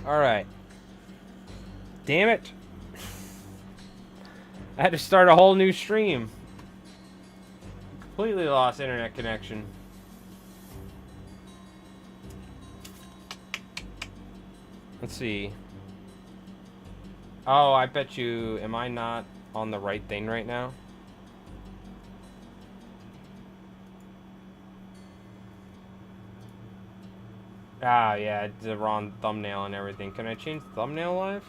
Alright. Damn it. I had to start a whole new stream. Completely lost internet connection. Let's see. Oh, I bet you... Am I not on the right thing right now? Ah, yeah, the wrong thumbnail and everything. Can I change the thumbnail live?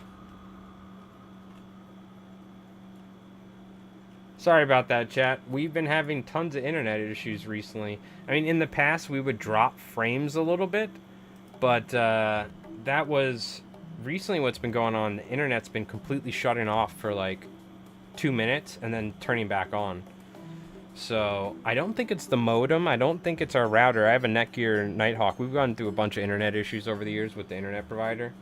Sorry about that, chat. We've been having tons of internet issues recently. I mean, in the past, we would drop frames a little bit, but that was recently what's been going on. The internet's been completely shutting off for like 2 minutes and then turning back on. So I don't think it's the modem. I don't think it's our router. I have a Netgear Nighthawk. We've gone through a bunch of internet issues over the years with the internet provider.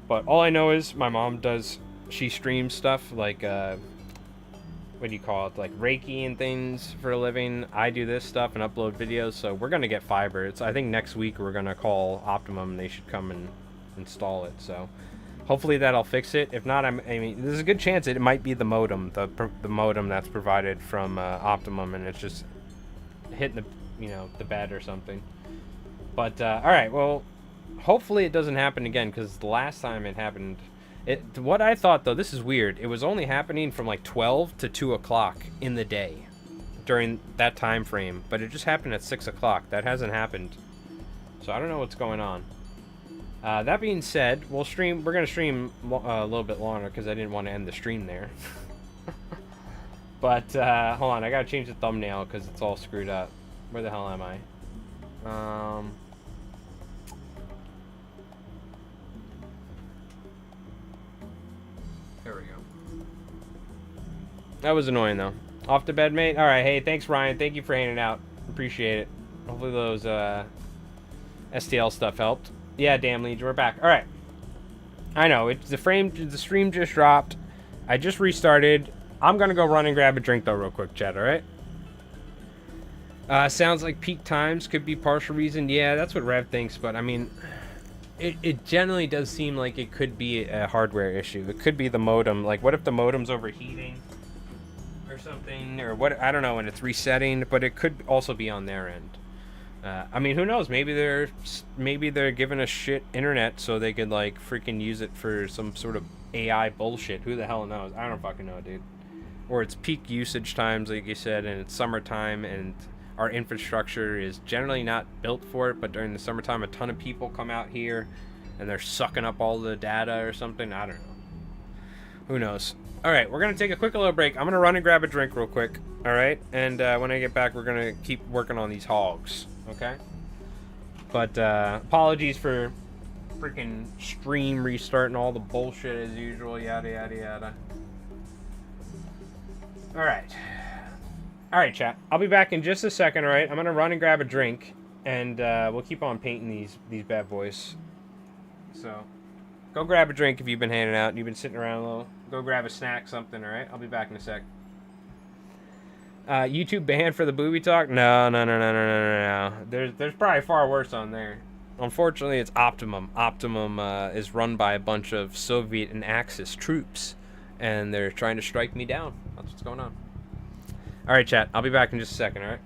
But all I know is my mom does, she streams stuff like, what do you call it? Like Reiki and things for a living. I do this stuff and upload videos. So we're going to get fiber. I think next week we're going to call Optimum and they should come and install it. So hopefully that'll fix it. If not, I mean, there's a good chance it might be the modem, the modem that's provided from Optimum, and it's just hitting the bed or something. But all right, well, hopefully it doesn't happen again, because the last time it happened, what I thought though, this is weird. It was only happening from like 12 to 2 o'clock in the day during that time frame, but it just happened at 6 o'clock. That hasn't happened, so I don't know what's going on. That being said, we're going to stream a little bit longer because I didn't want to end the stream there. But, hold on, I got to change the thumbnail because it's all screwed up. Where the hell am I? There we go. That was annoying, though. Off to bed, mate? Alright, hey, thanks, Ryan. Thank you for hanging out. Appreciate it. Hopefully those, STL stuff helped. Yeah, damn, Legion, we're back. All right. I know, the stream just dropped. I just restarted. I'm going to go run and grab a drink, though, real quick, chat, all right? Sounds like peak times could be partial reason. Yeah, that's what Rev thinks, but, I mean, it generally does seem like it could be a hardware issue. It could be the modem. Like, what if the modem's overheating or something? Or what? I don't know, and it's resetting, but it could also be on their end. I mean, who knows? Maybe they're giving us shit internet so they could like freaking use it for some sort of AI bullshit. Who the hell knows? I don't fucking know, dude. Or it's peak usage times, like you said, and it's summertime, and our infrastructure is generally not built for it. But during the summertime, a ton of people come out here, and they're sucking up all the data or something. I don't know. Who knows? All right, we're gonna take a quick little break. I'm gonna run and grab a drink real quick. All right, and when I get back, we're gonna keep working on these hogs. Okay, but apologies for freaking stream restarting, all the bullshit as usual, yada yada yada. All right, chat, I'll be back in just a second. All right, I'm gonna run and grab a drink, and we'll keep on painting these bad boys. So go grab a drink if you've been hanging out and you've been sitting around a little. Go grab a snack, something. All right, I'll be back in a sec. YouTube banned for the booby talk? No. There's probably far worse on there. Unfortunately, it's Optimum. Optimum is run by a bunch of Soviet and Axis troops, and they're trying to strike me down. That's what's going on. All right, chat. I'll be back in just a second, all right?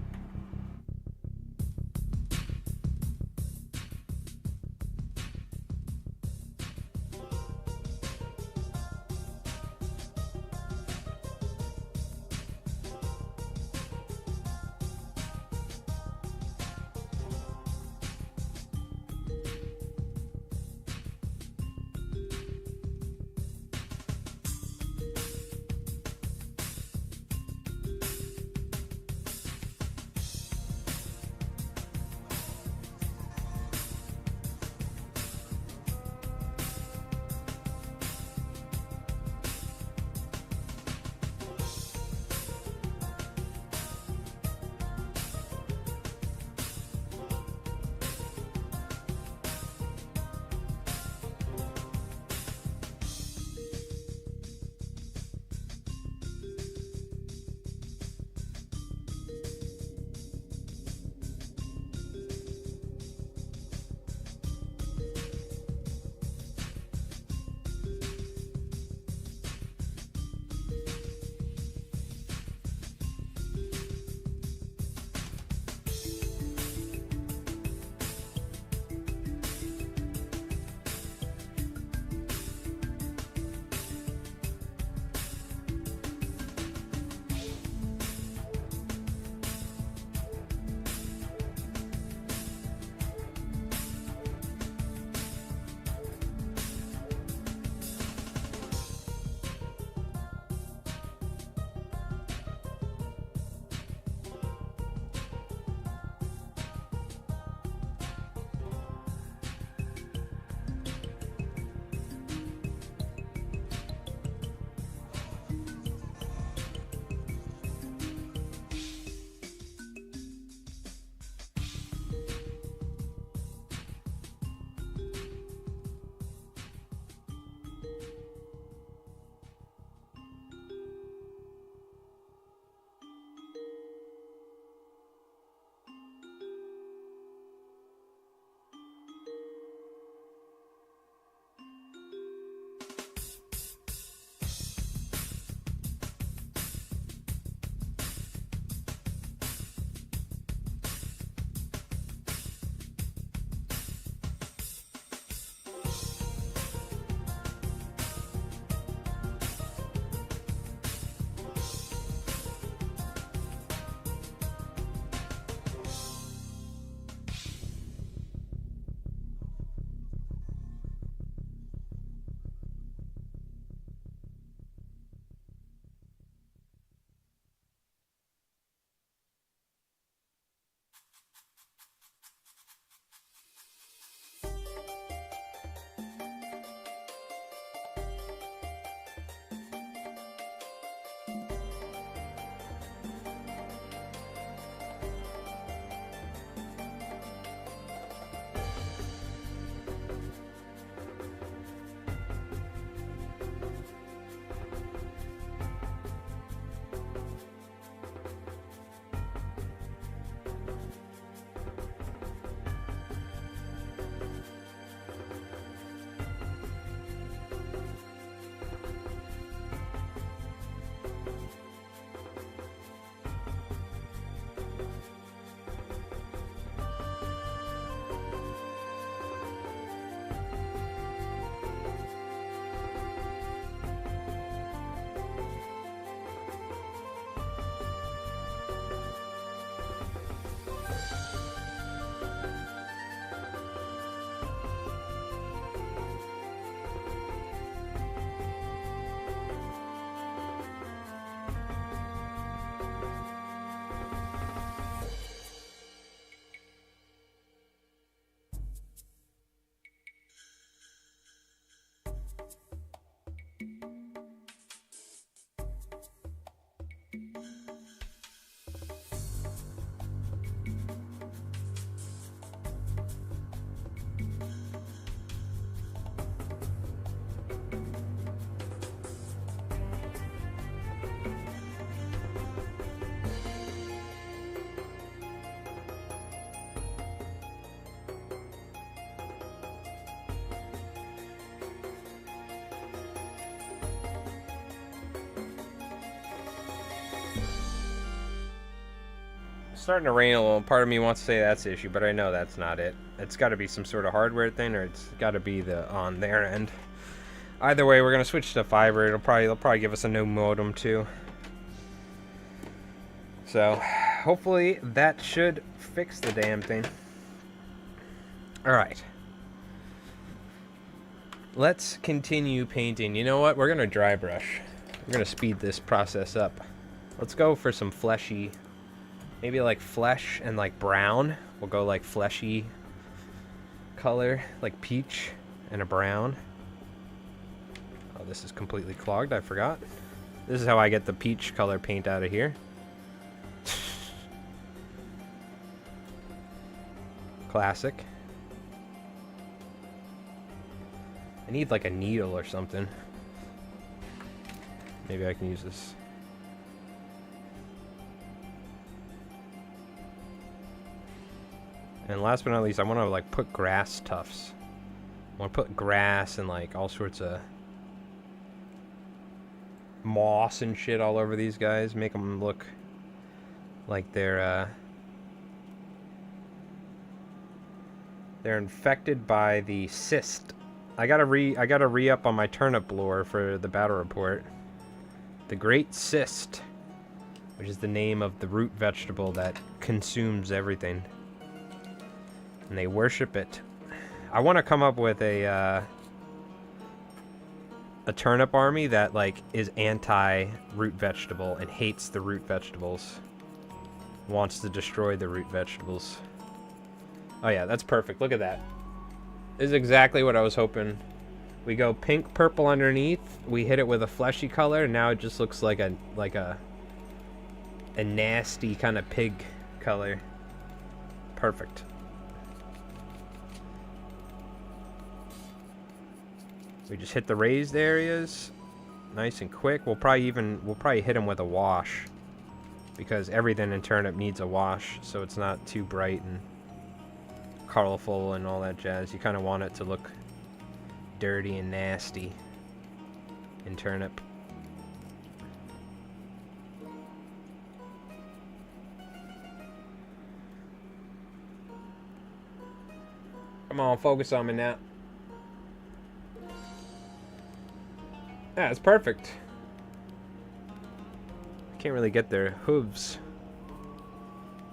starting to rain a little. Part of me wants to say that's the issue, but I know that's not it. It's got to be some sort of hardware thing, or it's got to be on their end. Either way, we're gonna switch to fiber. They'll probably give us a new modem too. So, hopefully that should fix the damn thing. All right. Let's continue painting. You know what? We're gonna dry brush. We're gonna speed this process up. Let's go for some fleshy, maybe like flesh and like brown. We'll go like fleshy color, like peach and a brown. Oh, this is completely clogged. I forgot. This is how I get the peach color paint out of here. Classic. I need like a needle or something. Maybe I can use this. And last but not least, I want to like put grass tufts. I want to put grass and like all sorts of moss and shit all over these guys. Make them look like they're infected by the cyst. I gotta re-up on my turnip lore for the battle report. The Great Cyst, which is the name of the root vegetable that consumes everything. And they worship it. I want to come up with a turnip army that like is anti-root vegetable and hates the root vegetables. Wants to destroy the root vegetables. Oh yeah, that's perfect. Look at that. This is exactly what I was hoping. We go pink, purple underneath. We hit it with a fleshy color. And now it just looks like a nasty kind of pig color. Perfect. We just hit the raised areas, nice and quick. We'll probably hit them with a wash, because everything in turnip needs a wash, so it's not too bright and colorful and all that jazz. You kind of want it to look dirty and nasty in turnip. Come on, focus on me now. Yeah, it's perfect. Can't really get their hooves.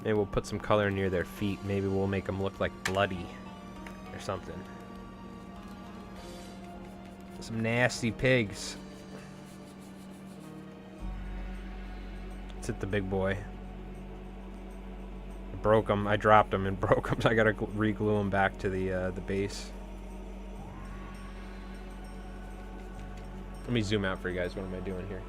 Maybe we'll put some color near their feet. Maybe we'll make them look like bloody or something. Some nasty pigs. Let's hit the big boy. I broke him. I dropped him and broke him, so I gotta re-glue him back to the base. Let me zoom out for you guys. What am I doing here?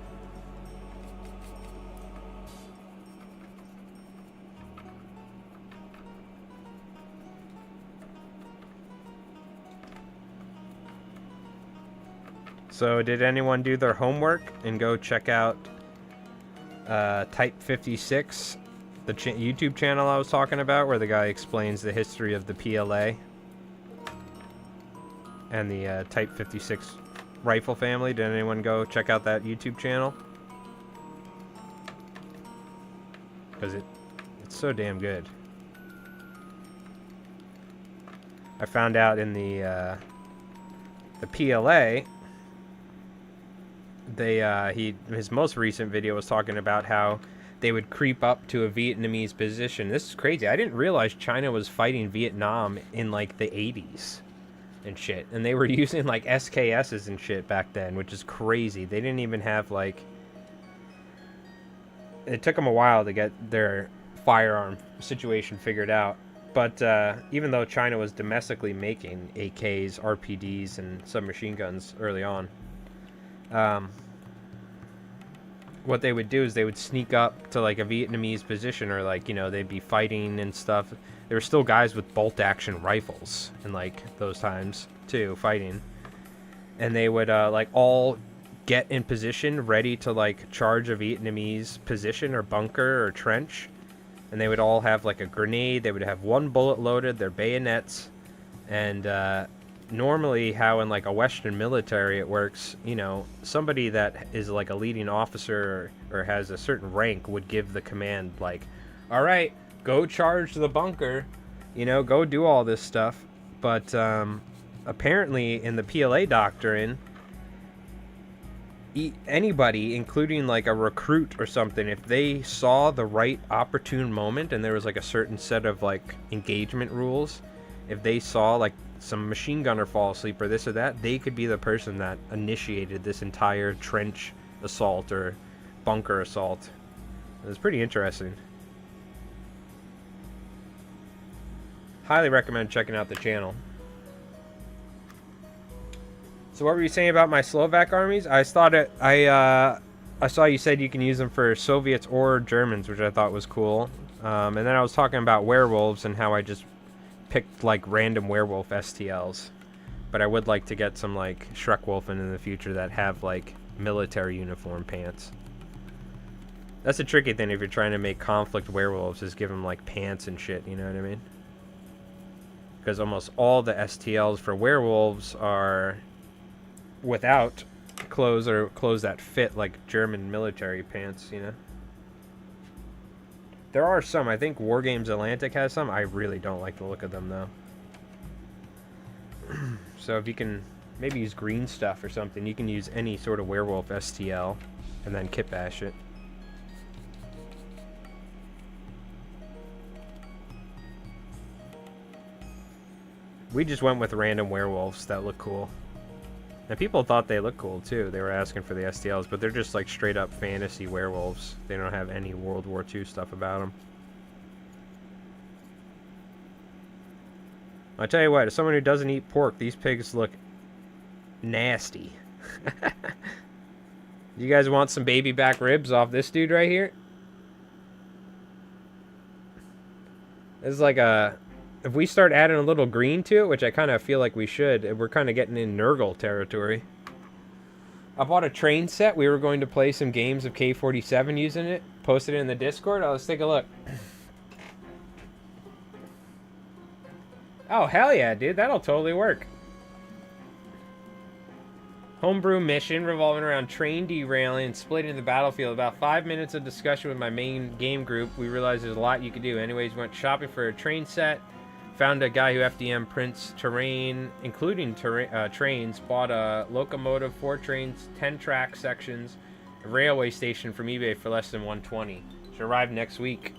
So did anyone do their homework and go check out Type 56, the YouTube channel I was talking about, where the guy explains the history of the PLA and the Type 56 rifle family? Did anyone go check out that YouTube channel? Because it's so damn good. I found out in the PLA, his most recent video was talking about how they would creep up to a Vietnamese position. This is crazy. I didn't realize China was fighting Vietnam in like the 80s and shit, and they were using like SKSs and shit back then, which is crazy. They didn't even have like, it took them a while to get their firearm situation figured out. But even though China was domestically making AKs, RPDs, and submachine guns early on, what they would do is they would sneak up to like a Vietnamese position, or like, you know, they'd be fighting and stuff. There were still guys with bolt action rifles in like those times too, fighting, and they would like all get in position ready to like charge a Vietnamese position or bunker or trench, and they would all have like a grenade. They would have one bullet loaded, their bayonets, and normally how in like a Western military it works, you know, somebody that is like a leading officer or has a certain rank would give the command like, all right, go charge the bunker, you know, go do all this stuff. But apparently in the PLA doctrine, anybody, including like a recruit or something, if they saw the right opportune moment and there was like a certain set of like engagement rules, if they saw like some machine gunner fall asleep or this or that, they could be the person that initiated this entire trench assault or bunker assault. It was pretty interesting. Highly recommend checking out the channel. So what were you saying about my Slovak armies? I saw you said you can use them for Soviets or Germans, which I thought was cool. And then I was talking about werewolves and how I just picked like random werewolf STLs. But I would like to get some like Shrekwolfen in the future that have like military uniform pants. That's a tricky thing if you're trying to make conflict werewolves, is give them like pants and shit, you know what I mean? Because almost all the STLs for werewolves are without clothes or clothes that fit like German military pants, you know? There are some. I think Wargames Atlantic has some. I really don't like the look of them, though. So if you can maybe use green stuff or something, you can use any sort of werewolf STL and then kit bash it. We just went with random werewolves that look cool. And people thought they looked cool, too. They were asking for the STLs, but they're just, like, straight-up fantasy werewolves. They don't have any World War II stuff about them. I'll tell you what, as someone who doesn't eat pork, these pigs look nasty. You guys want some baby back ribs off this dude right here? This is like a... If we start adding a little green to it, which I kind of feel like we should, we're kind of getting in Nurgle territory. I bought a train set. We were going to play some games of K-47 using it. Posted it in the Discord. Let's take a look. Oh, hell yeah, dude. That'll totally work. Homebrew mission revolving around train derailing and splitting the battlefield. About 5 minutes of discussion with my main game group. We realized there's a lot you could do. Anyways, went shopping for a train set. Found a guy who FDM prints terrain, including trains. Bought a locomotive, 4 trains, 10 track sections, a railway station from eBay for less than $120. Should arrive next week.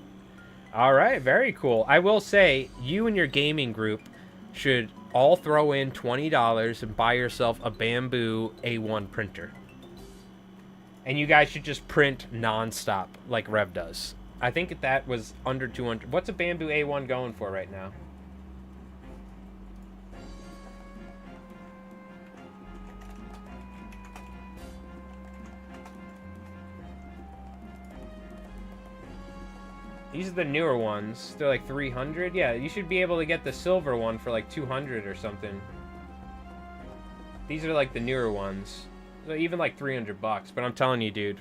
All right, very cool. I will say, you and your gaming group should all throw in $20 and buy yourself a Bamboo A1 printer. And you guys should just print non-stop like Rev does. I think that was under 200. What's a Bamboo A1 going for right now? These are the newer ones. They're like 300. Yeah, you should be able to get the silver one for like 200 or something. These are like the newer ones. So even like 300 bucks. But I'm telling you, dude.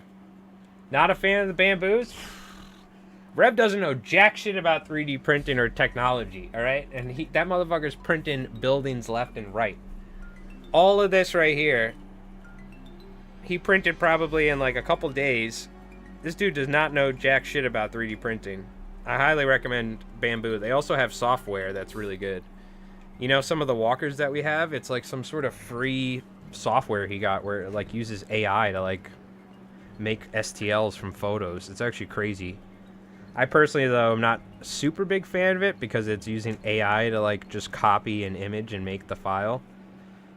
Not a fan of the Bamboos? Rev doesn't know jack shit about 3D printing or technology, alright? And that motherfucker's printing buildings left and right. All of this right here, he printed probably in like a couple days. This dude does not know jack shit about 3D printing. I highly recommend Bamboo. They also have software that's really good. You know, some of the walkers that we have, it's like some sort of free software he got where it like uses AI to like make STLs from photos. It's actually crazy. I personally, though, am not a super big fan of it because it's using AI to like just copy an image and make the file.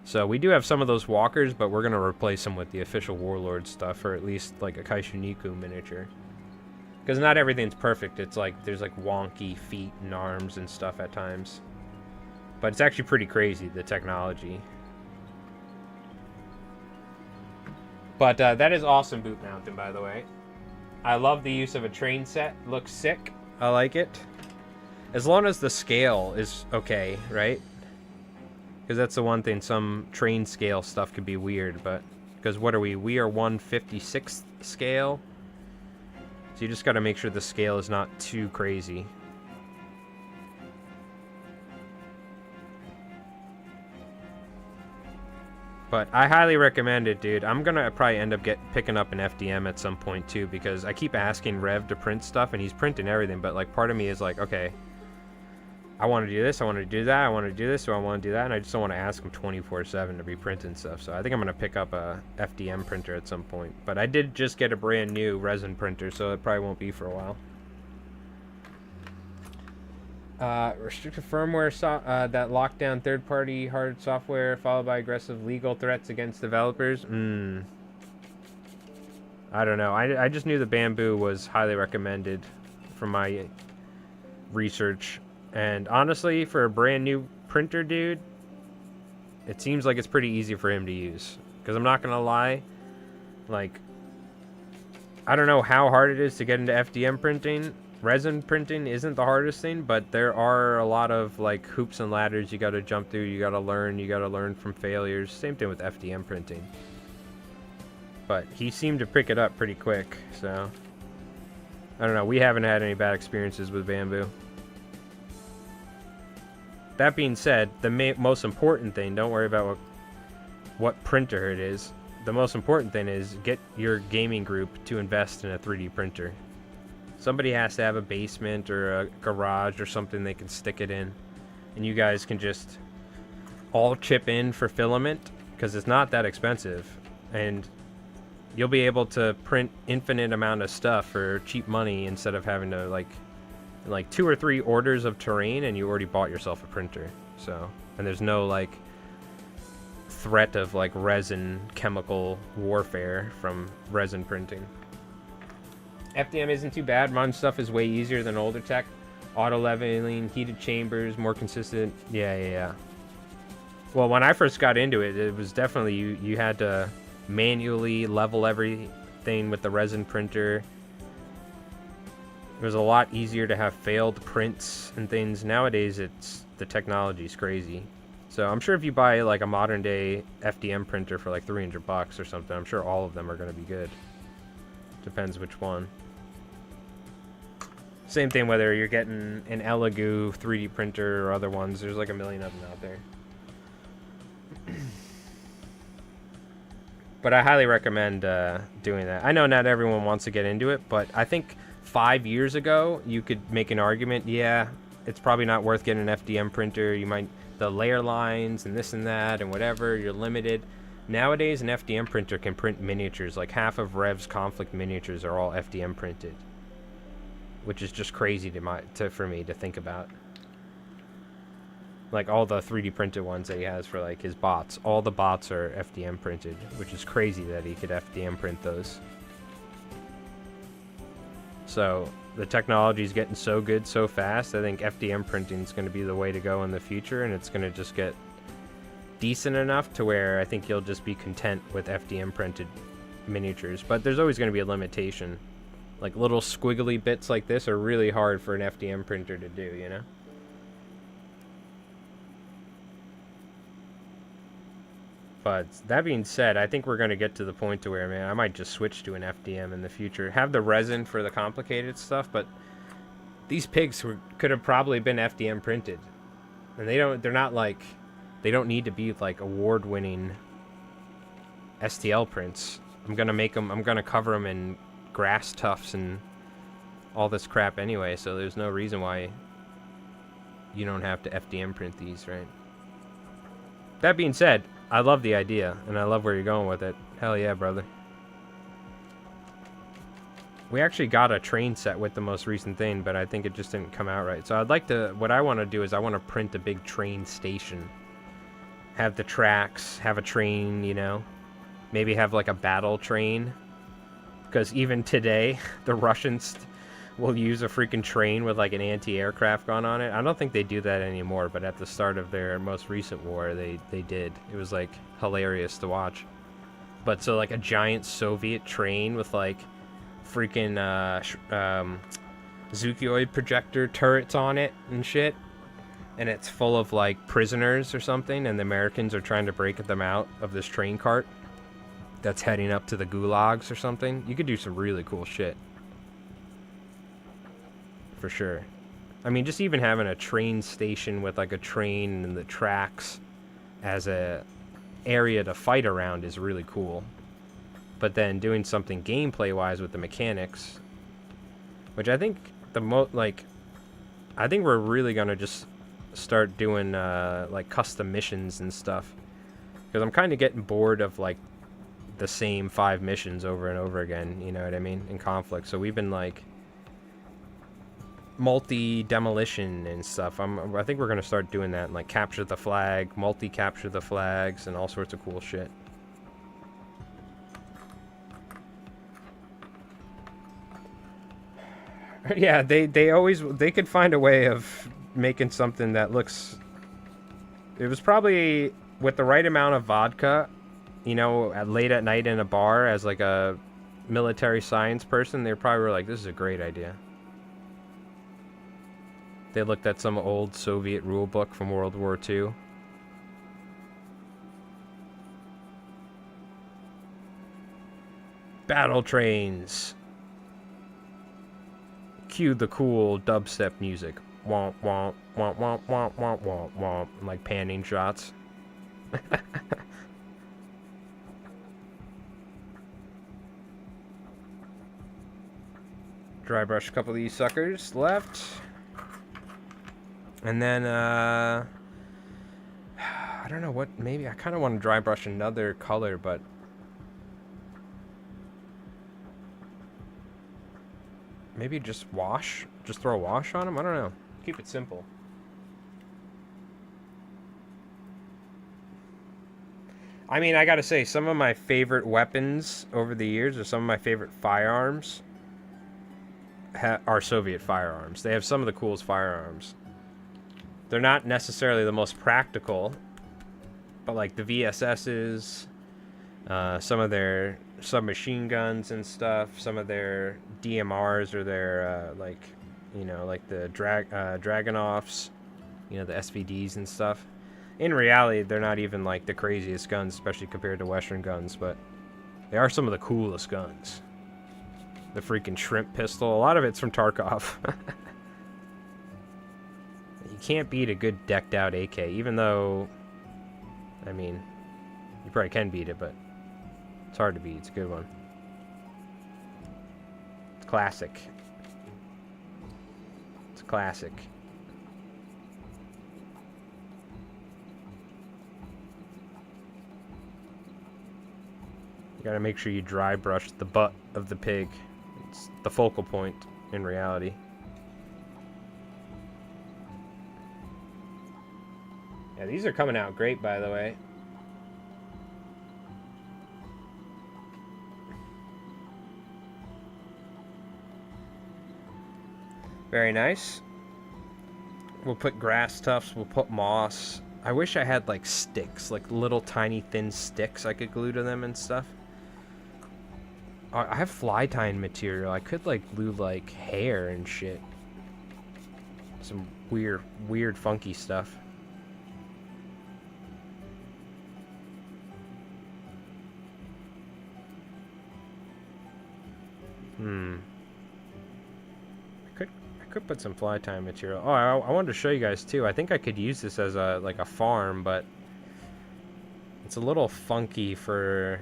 So we do have some of those walkers, but we're going to replace them with the official Warlord stuff, or at least like a Kaishuniku miniature. Because not everything's perfect. It's like there's like wonky feet and arms and stuff at times. But it's actually pretty crazy, the technology. But that is awesome boot mounting, by the way. I love the use of a train set. Looks sick. I like it. As long as the scale is okay, right? Because that's the one thing. Some train scale stuff could be weird, but... Because what are we? We are 1/56th scale. So you just got to make sure the scale is not too crazy. But I highly recommend it, dude. I'm gonna probably end up picking up an FDM at some point too, because I keep asking Rev to print stuff, and he's printing everything. But like, part of me is like, okay, I want to do this, I want to do that, I want to do this, so I want to do that, and I just don't want to ask him 24/7 to be printing stuff. So I think I'm gonna pick up a FDM printer at some point. But I did just get a brand new resin printer, so it probably won't be for a while. Restricted firmware that locked down third-party hard software, followed by aggressive legal threats against developers. I don't know. I just knew the Bamboo was highly recommended from my research. And honestly, for a brand new printer, dude, it seems like it's pretty easy for him to use. Because I'm not going to lie, like, I don't know how hard it is to get into FDM printing. Resin printing isn't the hardest thing, but there are a lot of like hoops and ladders you got to jump through. You got to learn from failures. Same thing with FDM printing. But he seemed to pick it up pretty quick, so I don't know. We haven't had any bad experiences with Bamboo. That being said, the most important thing, don't worry about what printer it is. The most important thing is get your gaming group to invest in a 3D printer. Somebody has to have a basement or a garage or something they can stick it in. And you guys can just all chip in for filament, because it's not that expensive. And you'll be able to print infinite amount of stuff for cheap money instead of having to like 2 or 3 orders of terrain and you already bought yourself a printer. So, and there's no like threat of like resin chemical warfare from resin printing. FDM isn't too bad. Modern stuff is way easier than older tech. Auto leveling, heated chambers, more consistent. Yeah. Well, when I first got into it, it was definitely you had to manually level everything with the resin printer. It was a lot easier to have failed prints and things. Nowadays, the technology's crazy. So I'm sure if you buy like a modern day FDM printer for like $300 or something, I'm sure all of them are going to be good. Depends which one. Same thing whether you're getting an Elegoo 3D printer or other ones. There's like a million of them out there. But I highly recommend doing that. I know not everyone wants to get into it, but I think 5 years ago you could make an argument, yeah, it's probably not worth getting an FDM printer. You might, the layer lines and this and that and whatever, you're limited. Nowadays, an FDM printer can print miniatures. Like half of Rev's Konflikt miniatures are all FDM printed, which is just crazy for me to think about. Like all the 3D printed ones that he has for like his bots, all the bots are FDM printed, which is crazy that he could FDM print those. So the technology is getting so good so fast. I think FDM printing is going to be the way to go in the future, and it's going to just get decent enough to where I think you'll just be content with FDM printed miniatures. But there's always going to be a limitation. Like little squiggly bits like this are really hard for an FDM printer to do, you know? But that being said, I think we're going to get to the point to where, man, I might just switch to an FDM in the future. Have the resin for the complicated stuff, but these pigs could have probably been FDM printed. And they're not like, they don't need to be like award-winning STL prints. I'm going to cover them in grass tufts and all this crap anyway, so there's no reason why you don't have to FDM print these, right? That being said, I love the idea, and I love where you're going with it. Hell yeah, brother. We actually got a train set with the most recent thing, but I think it just didn't come out right. So what I want to do is I want to print a big train station. Have the tracks, have a train, you know? Maybe have like a battle train. Because even today, the Russians will use a freaking train with like an anti-aircraft gun on it. I don't think they do that anymore, but at the start of their most recent war, they did. It was like hilarious to watch. But so like a giant Soviet train with like freaking Zukioid projector turrets on it and shit. And it's full of like prisoners or something, and the Americans are trying to break them out of this train cart that's heading up to the gulags or something. You could do some really cool shit. For sure. I mean, just even having a train station with like a train and the tracks as a area to fight around is really cool. But then doing something gameplay-wise with the mechanics, which I think I think we're really gonna just start doing like custom missions and stuff, because I'm kind of getting bored of like the same 5 missions over and over again, you know what I mean, in Conflict. So we've been like multi-demolition and stuff. I think we're gonna start doing that, and like capture the flag, multi-capture the flags, and all sorts of cool shit. Yeah, they could find a way of making something that looks... It was probably with the right amount of vodka, you know, late at night in a bar as like a military science person, they probably were like, this is a great idea. They looked at some old Soviet rule book from World War II. Battle trains. Cue the cool dubstep music. Womp womp womp womp womp womp womp womp. Like panning shots. Dry brush a couple of these suckers left. And then, I don't know what, maybe I kind of want to dry brush another color, but maybe just wash? Just throw a wash on them? I don't know. Keep it simple. I mean, I gotta say, some of my favorite weapons over the years, or some of my favorite firearms, are Soviet firearms. They have some of the coolest firearms. They're not necessarily the most practical, but like the VSS's, some of their submachine guns and stuff, some of their DMRs, or their like, you know, like the Dragunovs, you know, the SVDs and stuff. In reality, they're not even like the craziest guns, especially compared to Western guns, but they are some of the coolest guns. The freaking shrimp pistol, a lot of it's from Tarkov. You can't beat a good decked out AK, even though, I mean, you probably can beat it, but it's hard to beat. It's a good one. It's classic. It's classic. You gotta make sure you dry brush the butt of the pig. It's the focal point in reality. Yeah, these are coming out great, by the way. Very nice. We'll put grass tufts, we'll put moss. I wish I had like sticks, like little tiny thin sticks I could glue to them and stuff. I have fly tying material. I could like glue like hair and shit. Some weird funky stuff. I could put some fly tying material. Oh, I wanted to show you guys too. I think I could use this as a like a farm, but it's a little funky for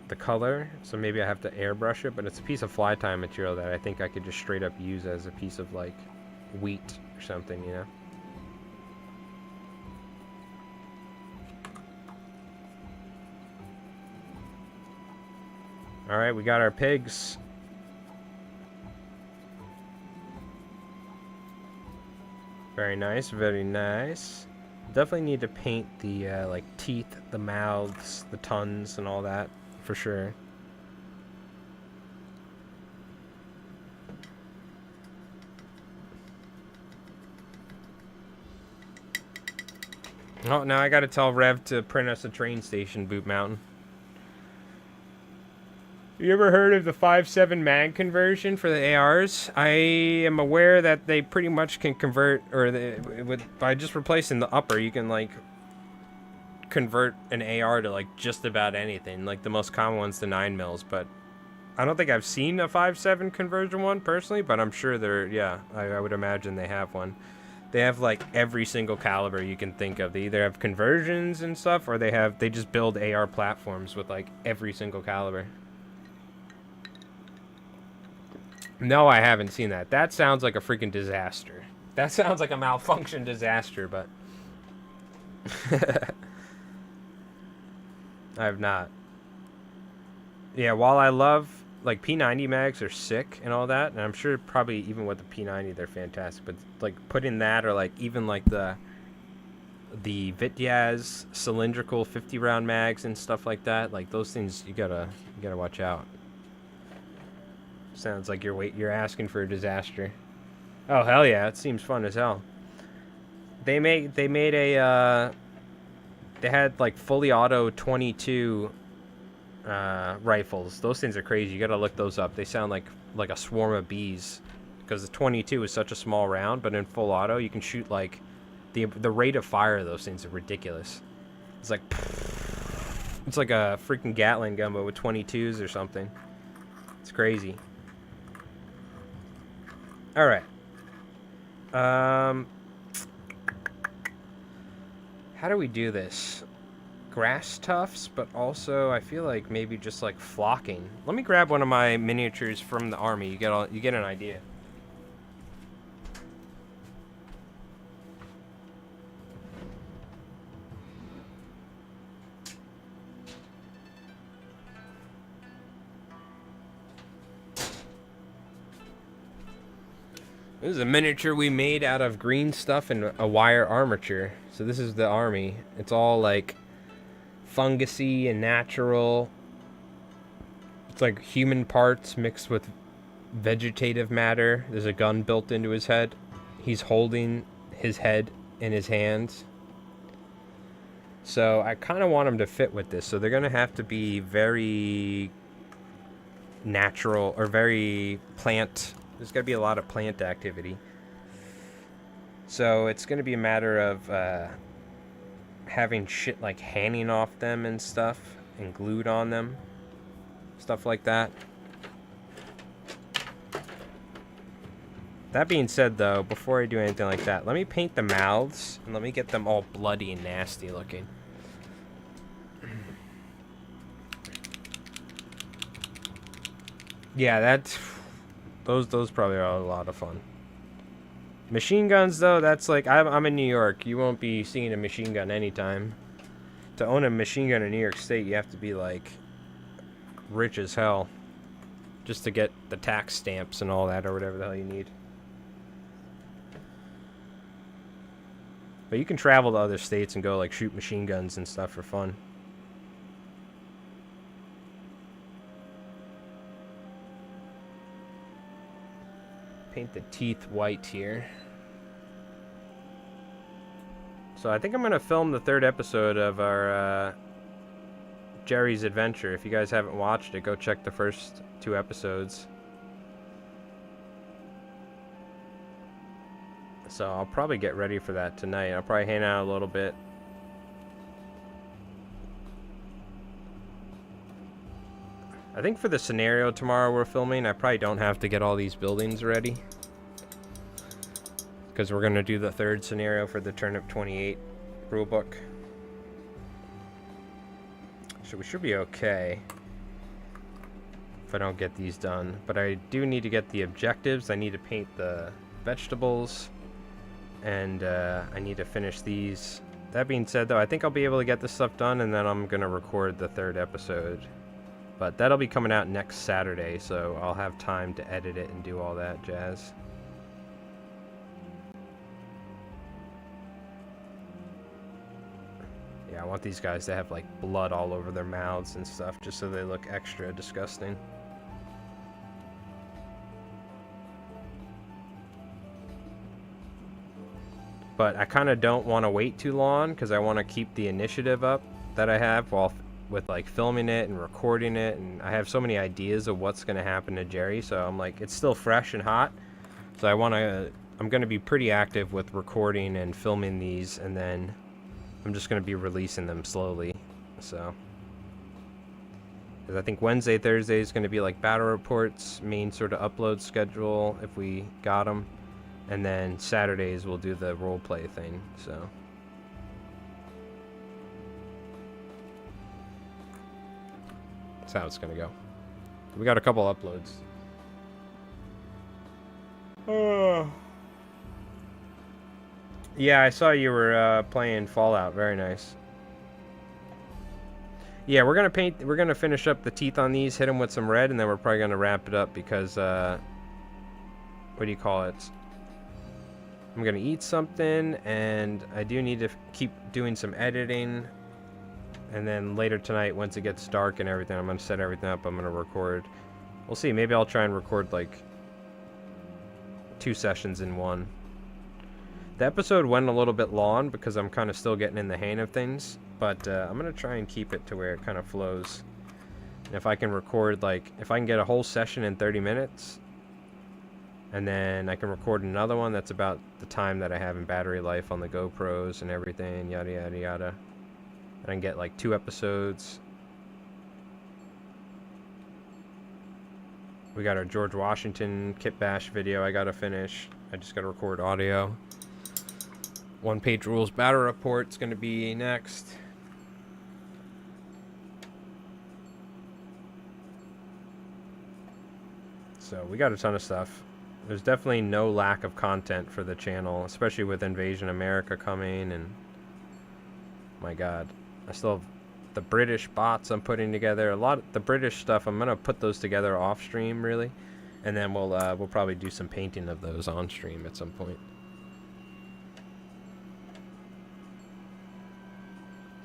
the color, so maybe I have to airbrush it, but it's a piece of fly tying material that I think I could just straight up use as a piece of like wheat or something, you know. All right, we got our pigs. Very nice, very nice. Definitely need to paint the like teeth, the mouths, the tongues, and all that for sure. Oh, now I gotta tell Rev to print us a train station, Boot Mountain. You ever heard of the 5.7 mag conversion for the ARs? I am aware that they pretty much can convert, or by just replacing the upper, you can like convert an AR to like just about anything. Like the most common one's the 9mm, but I don't think I've seen a 5.7 conversion one personally, but I'm sure they're, yeah, I would imagine they have one. They have like every single caliber you can think of. They either have conversions and stuff, or they just build AR platforms with like every single caliber. No, I haven't seen that. That sounds like a freaking disaster. That sounds like a malfunction disaster, but I have not. Yeah, while I love, like, P90 mags are sick and all that, and I'm sure probably even with the P90 they're fantastic, but like putting that, or like even like the Vityaz cylindrical 50 round mags and stuff like that, like those things you gotta watch out. Sounds like you're asking for a disaster. Oh hell yeah, it seems fun as hell. They had like fully auto 22 rifles. Those things are crazy. You gotta look those up. They sound like a swarm of bees, because the 22 is such a small round, but in full auto you can shoot like the rate of fire of those things are ridiculous. It's like a freaking Gatling gun, but with 22s or something. It's crazy. All right. How do we do this? Grass tufts, but also I feel like maybe just like flocking. Let me grab one of my miniatures from the army. You get an idea. This is a miniature we made out of green stuff and a wire armature. So this is the army. It's all like fungusy and natural. It's like human parts mixed with vegetative matter. There's a gun built into his head. He's holding his head in his hands. So I kind of want him to fit with this. So they're going to have to be very natural or very plant. There's got to be a lot of plant activity. So it's going to be a matter of having shit like hanging off them and stuff and glued on them. Stuff like that. That being said, though, before I do anything like that, let me paint the mouths and let me get them all bloody and nasty looking. Yeah, those probably are a lot of fun. Machine guns, though, that's like, I'm in New York. You won't be seeing a machine gun anytime. To own a machine gun in New York State, you have to be like rich as hell just to get the tax stamps and all that, or whatever the hell you need. But you can travel to other states and go like shoot machine guns and stuff for fun. Paint the teeth white here. So I think I'm gonna film the third episode of our Jerry's Adventure. If you guys haven't watched it, go check the first 2 episodes. So I'll probably get ready for that tonight. I'll probably hang out a little bit. I think for the scenario tomorrow we're filming, I probably don't have to get all these buildings ready, because we're going to do the third scenario for the Turnip 28 rulebook. So we should be okay if I don't get these done. But I do need to get the objectives. I need to paint the vegetables, and I need to finish these. That being said, though, I think I'll be able to get this stuff done, and then I'm going to record the third episode. But that'll be coming out next Saturday, so I'll have time to edit it and do all that jazz. Yeah, I want these guys to have like blood all over their mouths and stuff, just so they look extra disgusting. But I kind of don't want to wait too long, because I want to keep the initiative up that I have with like filming it and recording it, and I have so many ideas of what's going to happen to Jerry, so I'm like, it's still fresh and hot, so I'm going to be pretty active with recording and filming these, and then I'm just going to be releasing them slowly. So, because I think Wednesday, Thursday is going to be like battle reports, main sort of upload schedule if we got them, And then Saturdays we'll do the role play thing. So that's how it's gonna go. We got a couple uploads. Yeah, I saw you were playing Fallout. Very nice. Yeah, we're gonna finish up the teeth on these, hit them with some red, and then we're probably gonna wrap it up because what do you call it? I'm gonna eat something, and I do need to keep doing some editing. And then later tonight, once it gets dark and everything, I'm gonna set everything up. I'm gonna record. We'll see. Maybe I'll try and record like 2 sessions in one. The episode went a little bit long because I'm kind of still getting in the hang of things, but I'm gonna try and keep it to where it kind of flows. And if I can record, like, if I can get a whole session in 30 minutes, and then I can record another one that's about the time that I have in battery life on the GoPros and everything, yada yada yada, and I can get like 2 episodes. We got our George Washington Kit Bash video I gotta finish. I just gotta record audio. One Page Rules Battle Report's gonna be next. So we got a ton of stuff. There's definitely no lack of content for the channel, especially with Invasion America coming, and my god, I still have the British bots I'm putting together. A lot of the British stuff, I'm gonna put those together off stream really, and then we'll probably do some painting of those on stream at some point.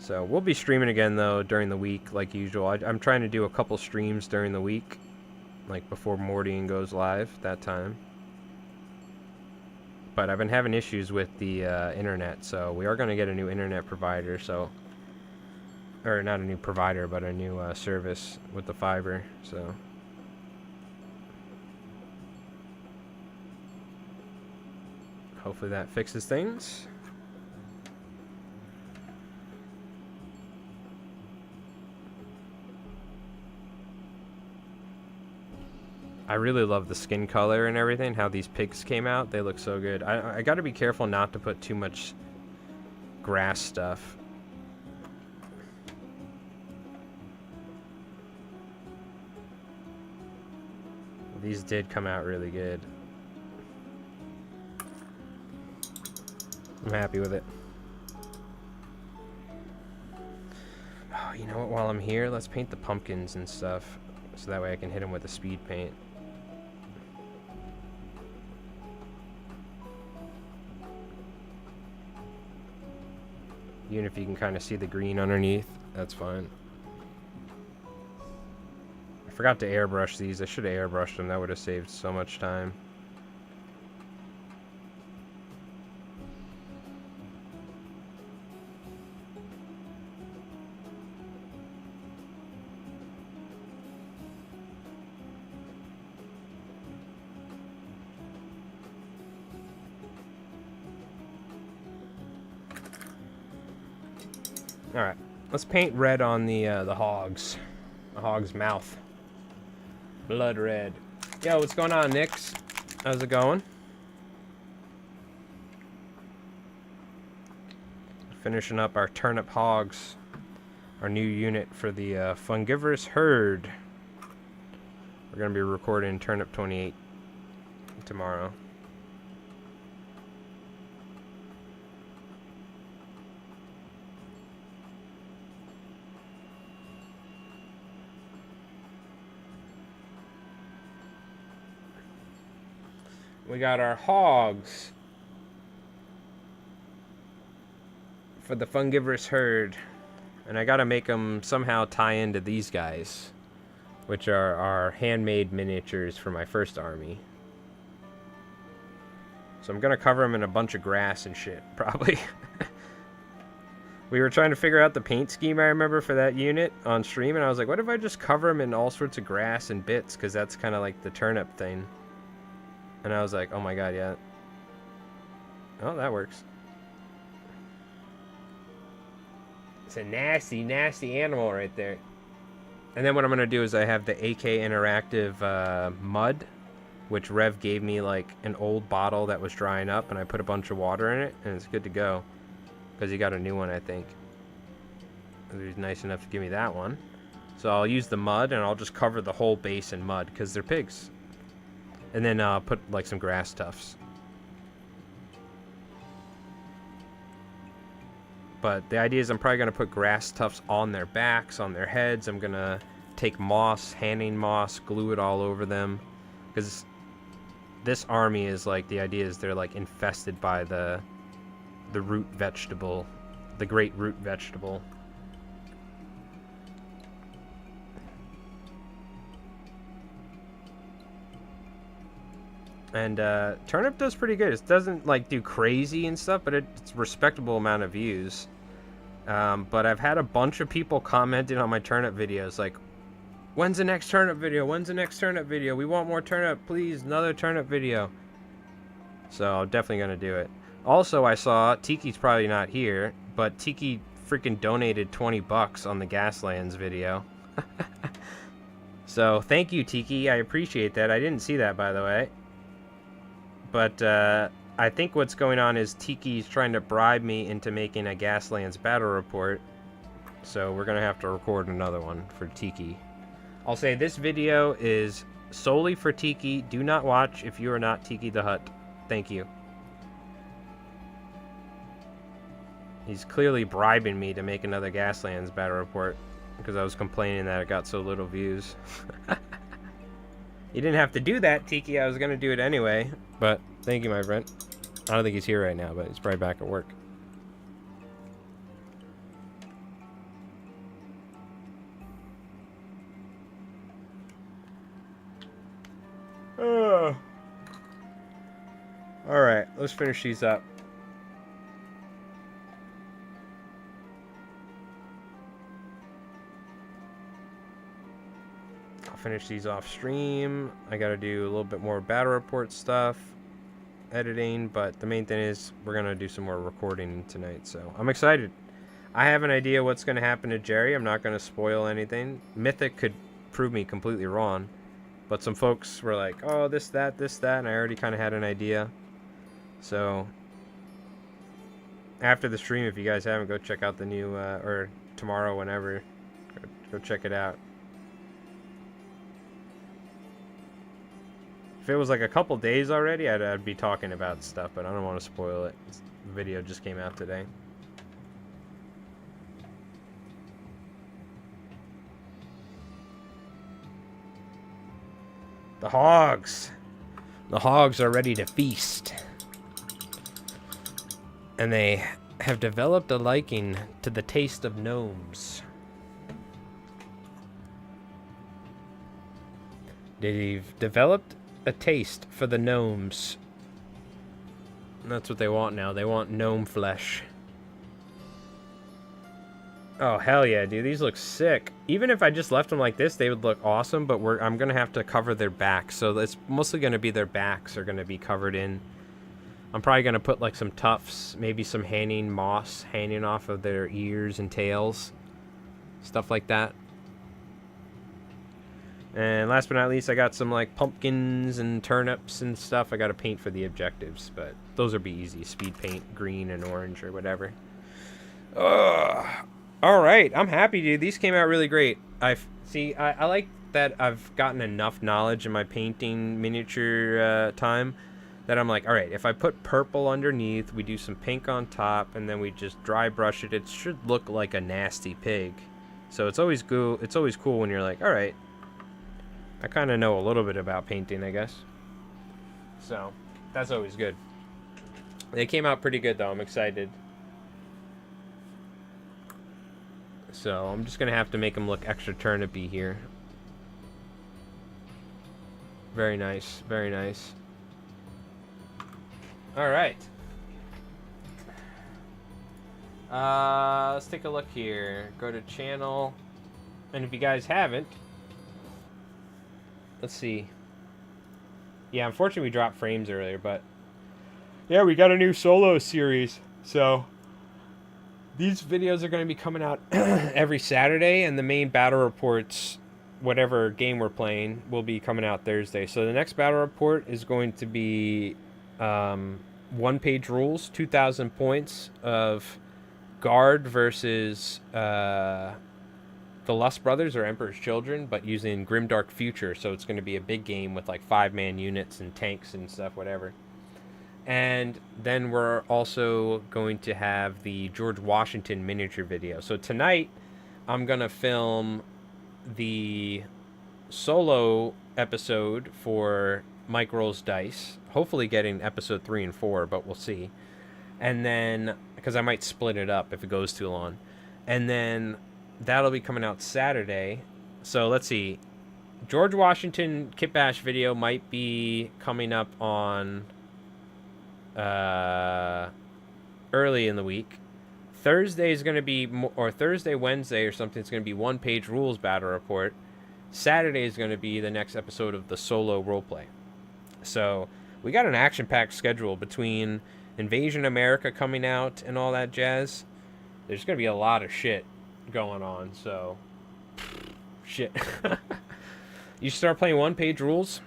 So we'll be streaming again though during the week like usual. I'm trying to do a couple streams during the week, like before Mordian goes live that time. But I've been having issues with the internet, so we are going to get a new internet provider. So, or not a new provider, but a new service with the fiber. So, hopefully that fixes things. I really love the skin color and everything, how these pigs came out. They look so good. I gotta be careful not to put too much grass stuff. These did come out really good. I'm happy with it. Oh, you know what? While I'm here, let's paint the pumpkins and stuff, so that way I can hit them with a speed paint. Even if you can kind of see the green underneath, that's fine. I forgot to airbrush these. I should have airbrushed them. That would have saved so much time. Alright, let's paint red on the hog's mouth. Blood red. Yo, what's going on, Nix? How's it going? Finishing up our turnip hogs. Our new unit for the fungivorous herd. We're going to be recording Turnip 28 tomorrow. We got our hogs for the fungivorous herd, and I gotta make them somehow tie into these guys, which are our handmade miniatures for my first army. So I'm gonna cover them in a bunch of grass and shit, probably. We were trying to figure out the paint scheme, I remember, for that unit on stream, and I was like, what if I just cover them in all sorts of grass and bits, because that's kind of like the turnip thing. And I was like, oh my god, yeah. Oh, that works. It's a nasty, nasty animal right there. And then what I'm going to do is I have the AK Interactive mud. which Rev gave me like an old bottle that was drying up, and I put a bunch of water in it, and it's good to go. Because he got a new one, I think. He's nice enough to give me that one. So I'll use the mud, and I'll just cover the whole base in mud, because they're pigs. And then put like some grass tufts. But the idea is I'm probably going to put grass tufts on their backs, on their heads. I'm going to take moss, hanging moss, glue it all over them. Because this army is like, the idea is they're like infested by the root vegetable, the great root vegetable. And turnip does pretty good. It doesn't like do crazy and stuff, but it's a respectable amount of views. But I've had a bunch of people commenting on my turnip videos like, when's the next turnip video? When's the next turnip video? We want more turnip, please. Another turnip video. So I'm definitely going to do it. Also, I saw, Tiki's probably not here, but Tiki freaking donated 20 bucks on the Gaslands video. So thank you, Tiki. I appreciate that. I didn't see that, by the way. But I think what's going on is Tiki's trying to bribe me into making a Gaslands battle report. So we're going to have to record another one for Tiki. I'll say this video is solely for Tiki. Do not watch if you are not Tiki the Hut. Thank you. He's clearly bribing me to make another Gaslands battle report because I was complaining that it got so little views. You didn't have to do that, Tiki. I was going to do it anyway. But thank you, my friend. I don't think he's here right now, but he's probably back at work. Alright, let's finish these up. Finish these off stream. I gotta do a little bit more battle report stuff, editing, but the main thing is we're gonna do some more recording tonight, so I'm excited. I have an idea what's gonna happen to Jerry. I'm not gonna spoil anything. Mythic could prove me completely wrong, but some folks were like, oh, this, that, and I already kind of had an idea. So after the stream, if you guys haven't, go check out the new, or tomorrow, whenever, go check it out. If it was like a couple days already, I'd be talking about stuff, but I don't want to spoil it. The video just came out today. The hogs! The hogs are ready to feast. And they have developed a liking to the taste of gnomes. They've developed a taste for the gnomes. And that's what they want now. They want gnome flesh. Oh, hell yeah, dude. These look sick. Even if I just left them like this, they would look awesome, but I'm going to have to cover their backs. So it's mostly going to be their backs are going to be covered in. I'm probably going to put like some tufts, maybe some hanging moss hanging off of their ears and tails. Stuff like that. And last but not least, I got some like pumpkins and turnips and stuff I got to paint for the objectives, but those will be easy. Speed paint, green and orange or whatever. All right, I'm happy, dude. These came out really great. I like that I've gotten enough knowledge in my painting miniature time that I'm like, all right, if I put purple underneath, we do some pink on top, and then we just dry brush it, it should look like a nasty pig. So it's always cool. It's always cool when you're like, all right, I kind of know a little bit about painting, I guess. So that's always good. They came out pretty good, though. I'm excited. So I'm just going to have to make them look extra turnipy here. Very nice. Very nice. All right. Let's take a look here. Go to channel. And if you guys haven't, let's see. Yeah, unfortunately we dropped frames earlier, but yeah, we got a new solo series. So these videos are going to be coming out every Saturday, and the main battle reports whatever game we're playing will be coming out Thursday. So the next battle report is going to be one-page rules, 2,000 points of Guard versus the Lust Brothers or Emperor's Children, but using Grimdark Future. So it's going to be a big game with like 5-man units and tanks and stuff, whatever. And then we're also going to have the George Washington miniature video. So tonight, I'm going to film the solo episode for Mike Rolls Dice. Hopefully getting episode 3 and 4, but we'll see. And then, because I might split it up if it goes too long. And then that'll be coming out Saturday. So let's see. George Washington Kit Bash video might be coming up on early in the week. Thursday is going to be, or Thursday, Wednesday or something, it's going to be one-page rules battle report. Saturday is going to be the next episode of the solo roleplay. So we got an action-packed schedule between Invasion America coming out and all that jazz. There's going to be a lot of shit going on, so shit. You should start playing one-page rules.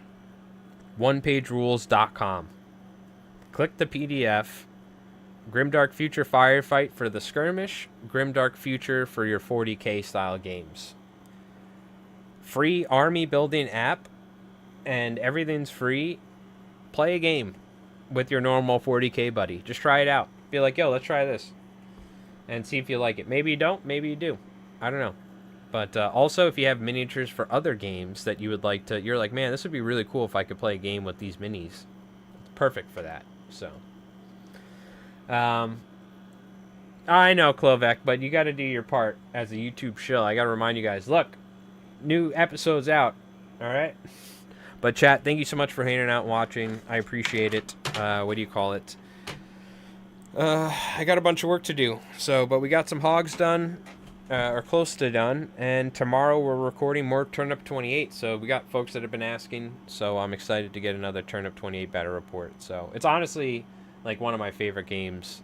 onepagerules.com. Click the PDF. Grimdark Future Firefight for the skirmish. Grimdark Future for your 40k style games. Free army building app, and everything's free. Play a game with your normal 40k buddy. Just try it out. Be like, yo, let's try this. And see if you like it. Maybe you don't, maybe you do. I don't know. But also, if you have miniatures for other games that you would like to, you're like, man, this would be really cool if I could play a game with these minis. It's perfect for that. So, I know, Klovek, but you got to do your part as a YouTube shill. I got to remind you guys, look, new episodes out, all right? But chat, thank you so much for hanging out and watching. I appreciate it. What do you call it? I got a bunch of work to do. So, but we got some hogs done, or close to done, and tomorrow we're recording more Turnip 28. So we got folks that have been asking, so I'm excited to get another Turnip 28 battle report. So it's honestly like one of my favorite games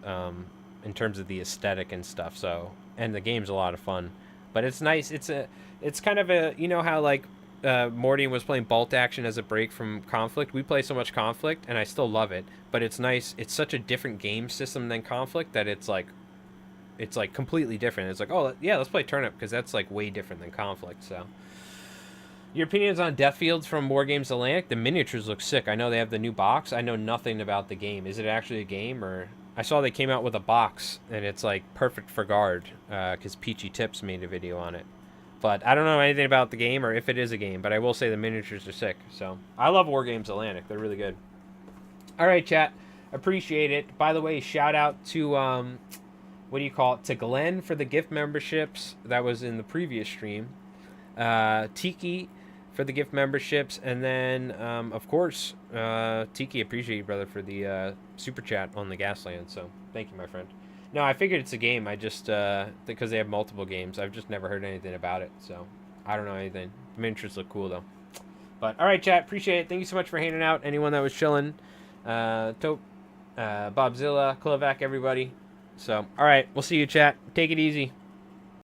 in terms of the aesthetic and stuff. So, and the game's a lot of fun, but it's nice. It's kind of a, you know how like Morty was playing Bolt Action as a break from Konflikt. We play so much Konflikt, and I still love it, but it's nice. It's such a different game system than Konflikt that it's like completely different. It's like, oh yeah, let's play Turnip because that's like way different than Konflikt. So, your opinions on Deathfields from War Games Atlantic? The miniatures look sick. I know they have the new box. I know nothing about the game. Is it actually a game, or I saw they came out with a box and it's like perfect for Guard because Peachy Tips made a video on it. But I don't know anything about the game or if it is a game, but I will say the miniatures are sick. So I love War Games Atlantic. They're really good. All right, chat. Appreciate it. By the way, shout out to, what do you call it? To Glenn for the gift memberships. That was in the previous stream. Tiki for the gift memberships. And then, of course, Tiki, appreciate you, brother, for the super chat on the Gasland. So thank you, my friend. No, I figured it's a game. I just, because they have multiple games, I've just never heard anything about it. So, I don't know anything. The miniatures look cool, though. But, alright, chat. Appreciate it. Thank you so much for hanging out. Anyone that was chilling. Tope, Bobzilla, Klovak, everybody. So, alright. We'll see you, chat. Take it easy.